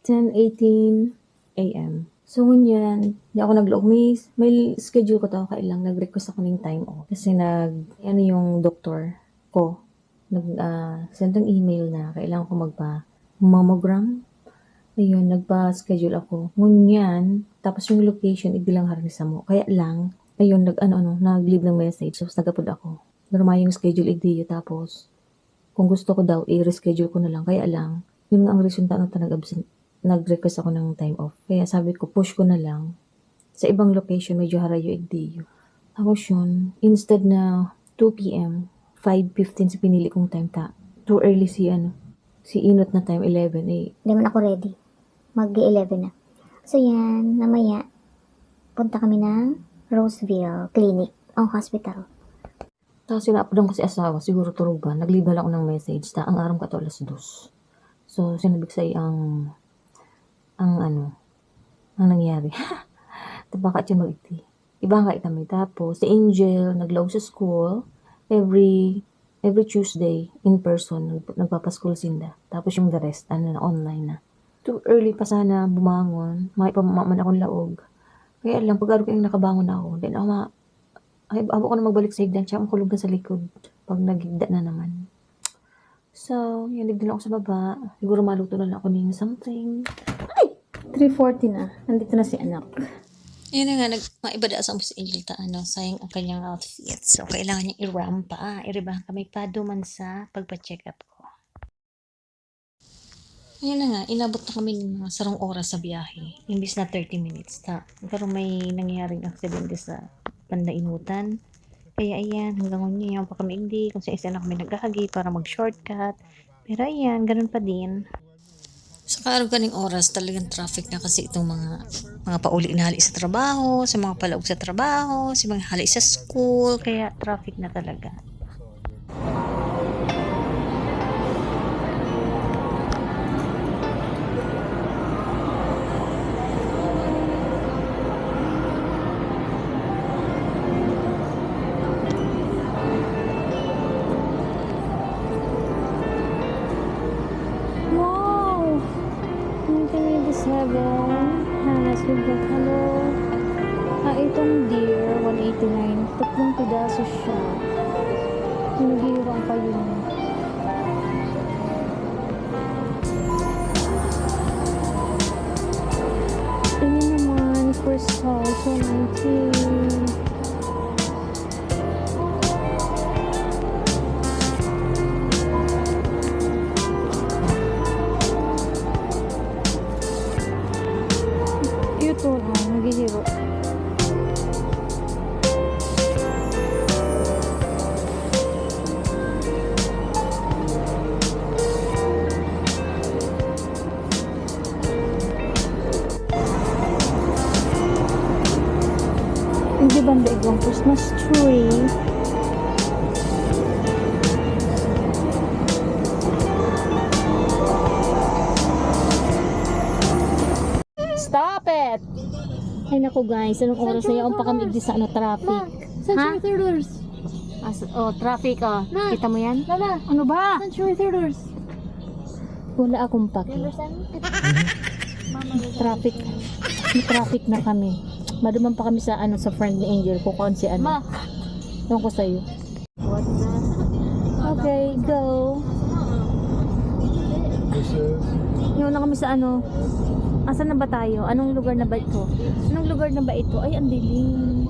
10:18 AM. So, ngunyan, di ako nag-log. May schedule ko to, kailang nag-request ako ng time off. Kasi ano yung doktor ko, send ng email na kailangan ko magpa-mammogram. Ayun, nagpa-schedule ako. Ngunyan, tapos yung location, igdilang harnisa mo. Kaya lang, ayun, nag-leave ng message. Tapos nagapod ako. Normal yung schedule, igdiyo. Tapos, kung gusto ko daw, i-reschedule ko na lang. Kaya lang, yun nga ang reason nag-absent. Nag-request ako ng time off. Kaya sabi ko, push ko na lang. Sa ibang location, medyo harayo igdiyo. Tapos yun, instead na 2 p.m., 5:15 si pinili kong time too early si Inot na time 11 eh. Hindi man ako ready. Mag-11 na. So yan, namaya, punta kami ng Roseville Clinic, ang hospital. Tapos sinapadan ko si asawa, siguro turuban. Nag-leave na lang ako ng message ang araw ka to 2:00. So, sinabik sa ang nangyari. Baka siya mag-iti. Iba nga kami. Tapos, si Angel, naglaw sa school, every Tuesday, in person, nagpapaschool sinda. Tapos yung the rest, online na. Too early pa sana bumangon. Maipaman akong laog. Kaya lang, pag-araw kayong nakabangon ako, then abo ko na magbalik sa higdan, siya ang kulog na sa likod. Pag nagigda na naman. So, yan, nagdala ako sa baba. Siguro maluto na lang ako ng something. Ay! 3:40 na. Nandito na si anak. Yun na nga, maibada sa si Angel sayang ang kanyang outfit. So, kailangan niyang i-ramp pa. I-rebahan kami pa duman sa pagpa-check up ko. Yun na nga, inabot na kami ng mga sarong oras sa biyahe. Imbis na 30 minutes. Pero may nangyaring aksidente sa Pandainutan. Kaya ayan, hanggang ngayon pa kami hindi. Kung sa isa na kami naghahagi para mag-shortcut. Pero ayan, ganun pa din. Sa kaaraw ganing oras, talagang traffic na kasi itong mga pauli na hali sa trabaho, sa mga palaog sa trabaho, sa mga hali sa school, kaya traffic na talaga. Hello. Itong deer, 189. Tatlong pidaso siya. Hinihirang pa yun. Ayun naman, first house, 119. Ito naghihiro. Hindi banda igong Christmas tree. Stop it! Ay naku guys, anong oras na yaon pa kami igdi sa traffic? Century Third Doors. Traffic Ma. Kita mo yan? Lala, Ano ba? Century Third Doors. Wala akong paki. Traffic. May traffic na kami. Maduman pa kami sa friend ni Angel kung kaon si Ma. Ewan ko sa'yo. What the? Okay, go. Yun na kami sa Asan na ba tayo? Anong lugar na ba ito? Ay, ang dilim.